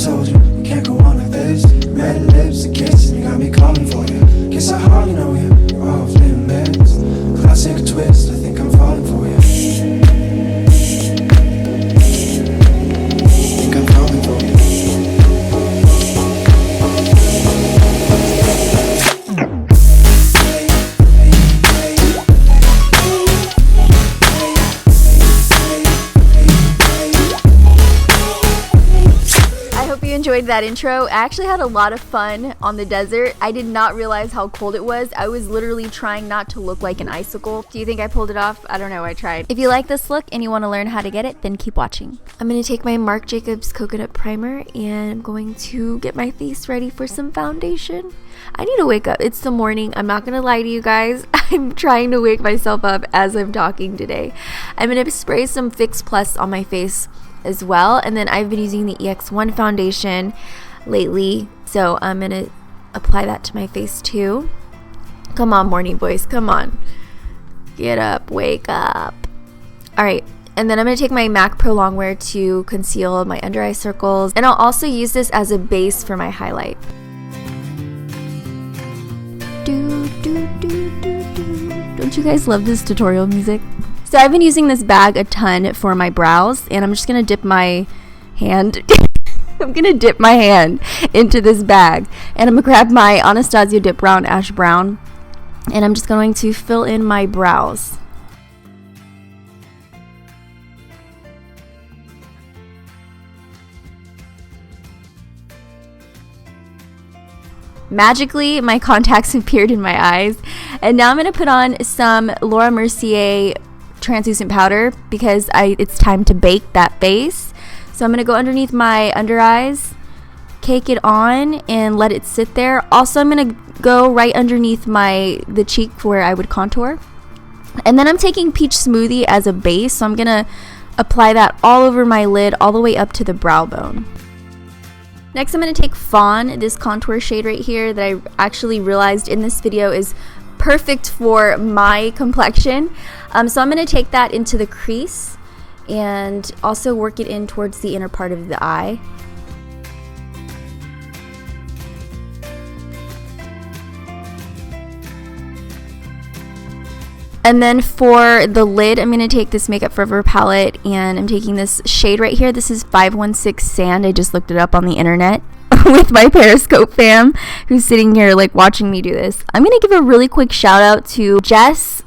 told you, you can't go on like this. Red lips, a kiss, and you got me calling for you. Guess I hardly know you, you're off limits. Classic twist, I think I'm falling for you. Think I'm falling for you. Enjoyed that intro. I actually had a lot of fun on the desert. I did not realize how cold it was. I was literally trying not to look like an icicle. Do you think I pulled it off? I don't know, I tried. If you like this look and you want to learn how to get it, then keep watching. I'm going to take my Marc Jacobs coconut primer and I'm going to get my face ready for some foundation. I need to wake up. It's the morning. I'm not going to lie to you guys. I'm trying to wake myself up as I'm talking today. I'm going to spray some Fix Plus on my face as well, and then I've been using the Ex1 Foundation lately, so I'm gonna apply that to my face too. Come on, morning voice, come on, get up, wake up. All right, and then I'm gonna take my MAC Pro Longwear to conceal my under eye circles, and I'll also use this as a base for my highlight. Don't you guys love this tutorial music? So I've been using this bag a ton for my brows, and I'm just gonna dip my hand I'm gonna dip my hand into this bag, and I'm gonna grab my Anastasia Dip Brow Ash Brown, and I'm just going to fill in my brows. Magically, my contacts appeared in my eyes, and now I'm gonna put on some Laura Mercier translucent powder because it's time to bake that face. So I'm going to go underneath my under eyes, cake it on, and let it sit there. Also, I'm going to go right underneath the cheek where I would contour. And then I'm taking Peach Smoothie as a base, so I'm going to apply that all over my lid, all the way up to the brow bone. Next, I'm going to take Fawn, this contour shade right here that I actually realized in this video is perfect for my complexion. So I'm going to take that into the crease and also work it in towards the inner part of the eye. And then for the lid, I'm going to take this Makeup Forever palette, and I'm taking this shade right here. This is 516 Sand. I just looked it up on the internet with my Periscope fam who's sitting here like watching me do this. I'm going to give a really quick shout out to Jess_CXOO.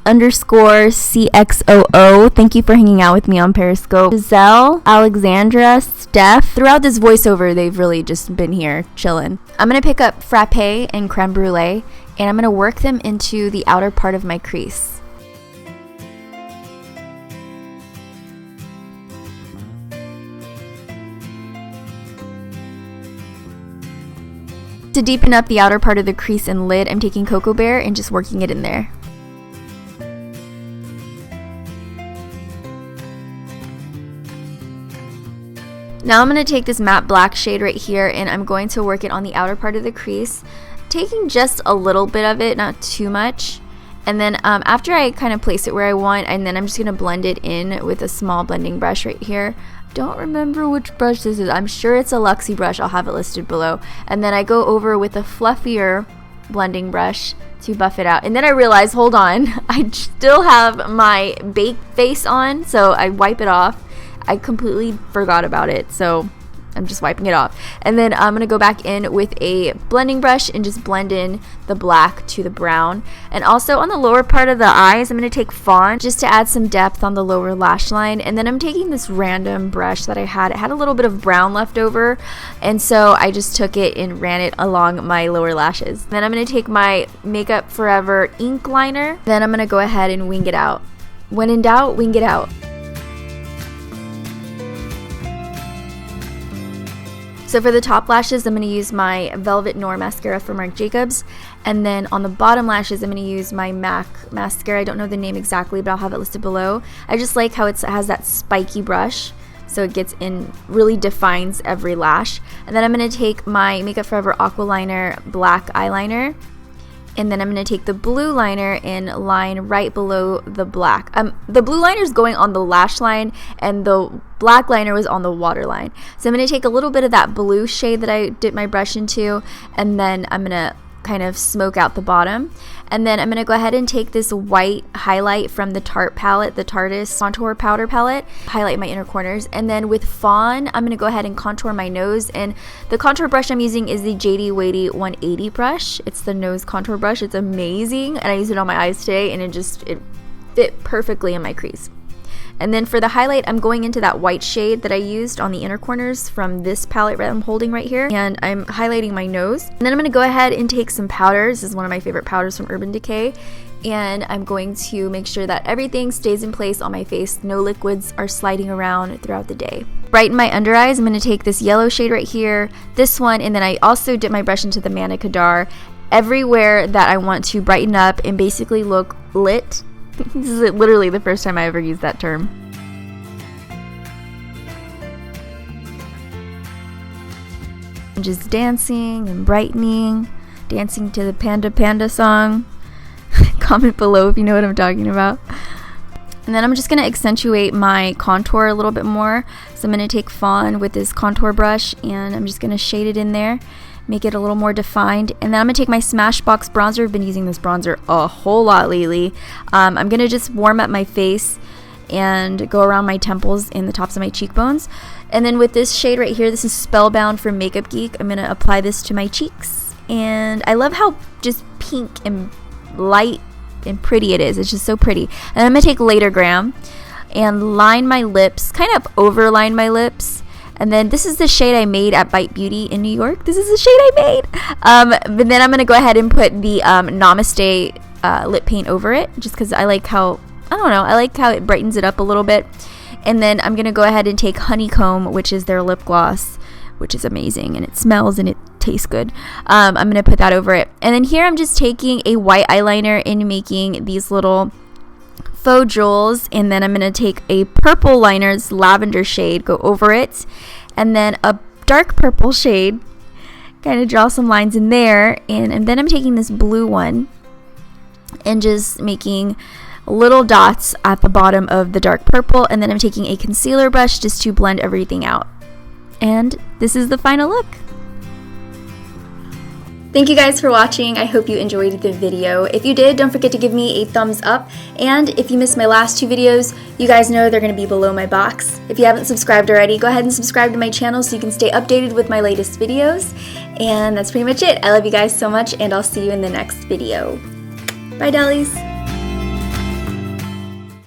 Thank you for hanging out with me on Periscope. Giselle, Alexandra, Steph. Throughout this voiceover, they've really just been here chilling. I'm going to pick up frappe and creme brûlée, and I'm going to work them into the outer part of my crease. To deepen up the outer part of the crease and lid, I'm taking Cocoa Bear and just working it in there. Now I'm going to take this matte black shade right here, and I'm going to work it on the outer part of the crease, taking just a little bit of it, not too much. And then after I kind of place it where I want, and then I'm just going to blend it in with a small blending brush right here. Don't remember which brush this is. I'm sure it's a Luxie brush. I'll have it listed below. And then I go over with a fluffier blending brush to buff it out. And then I realize, hold on, I still have my bake face on, so I wipe it off. I completely forgot about it, so I'm just wiping it off. And then I'm going to go back in with a blending brush and just blend in the black to the brown. And also on the lower part of the eyes, I'm going to take Fawn just to add some depth on the lower lash line. And then I'm taking this random brush that I had. It had a little bit of brown left over, and so I just took it and ran it along my lower lashes. Then I'm going to take my Makeup Forever ink liner. Then I'm going to go ahead and wing it out. When in doubt, wing it out. So for the top lashes, I'm going to use my Velvet Noir mascara from Marc Jacobs. And then on the bottom lashes, I'm going to use my MAC mascara. I don't know the name exactly, but I'll have it listed below. I just like how it has that spiky brush, so it gets in, really defines every lash. And then I'm going to take my Makeup Forever Aqua Liner black eyeliner. And then I'm going to take the blue liner and line right below the black. The blue liner is going on the lash line, and the black liner was on the waterline. So I'm going to take a little bit of that blue shade that I dipped my brush into, and then I'm going to kind of smoke out the bottom. And then I'm going to go ahead and take this white highlight from the Tarte palette, the Tartest Contour Powder Palette, highlight my inner corners. And then with Fawn, I'm going to go ahead and contour my nose. And the contour brush I'm using is the JD Weighty 180 brush. It's the nose contour brush. It's amazing. And I used it on my eyes today, and it fit perfectly in my crease. And then for the highlight, I'm going into that white shade that I used on the inner corners from this palette that I'm holding right here. And I'm highlighting my nose. And then I'm going to go ahead and take some powders. This is one of my favorite powders from Urban Decay. And I'm going to make sure that everything stays in place on my face. No liquids are sliding around throughout the day. Brighten my under eyes. I'm going to take this yellow shade right here, this one, and then I also dip my brush into the Manna Kadar everywhere that I want to brighten up and basically look lit. This is literally the first time I ever used that term. I'm just dancing and brightening, dancing to the Panda Panda song. Comment below if you know what I'm talking about. And then I'm just going to accentuate my contour a little bit more. So I'm going to take Fawn with this contour brush, and I'm just going to shade it in there, make it a little more defined. And then I'm going to take my Smashbox Bronzer. I've been using this bronzer a whole lot lately. I'm going to just warm up my face and go around my temples and the tops of my cheekbones. And then with this shade right here, this is Spellbound from Makeup Geek. I'm going to apply this to my cheeks. And I love how just pink and light and pretty it is. It's just so pretty. And I'm going to take Latergram and line my lips, kind of overline my lips. And then this is the shade I made at Bite Beauty in New York. This is the shade I made. But then I'm going to go ahead and put the Nameste lip paint over it, just because I like how, I don't know, I like how it brightens it up a little bit. And then I'm going to go ahead and take Honeycomb, which is their lip gloss, which is amazing. And it smells and it tastes good. I'm going to put that over it. And then here I'm just taking a white eyeliner and making these little faux jewels, and then I'm going to take a purple liner, this lavender shade, go over it, and then a dark purple shade, kind of draw some lines in there, and then I'm taking this blue one and just making little dots at the bottom of the dark purple, and then I'm taking a concealer brush just to blend everything out. And this is the final look. Thank you guys for watching. I hope you enjoyed the video. If you did, don't forget to give me a thumbs up. And if you missed my last two videos, you guys know they're going to be below my box. If you haven't subscribed already, go ahead and subscribe to my channel so you can stay updated with my latest videos. And that's pretty much it. I love you guys so much, and I'll see you in the next video. Bye, dollies.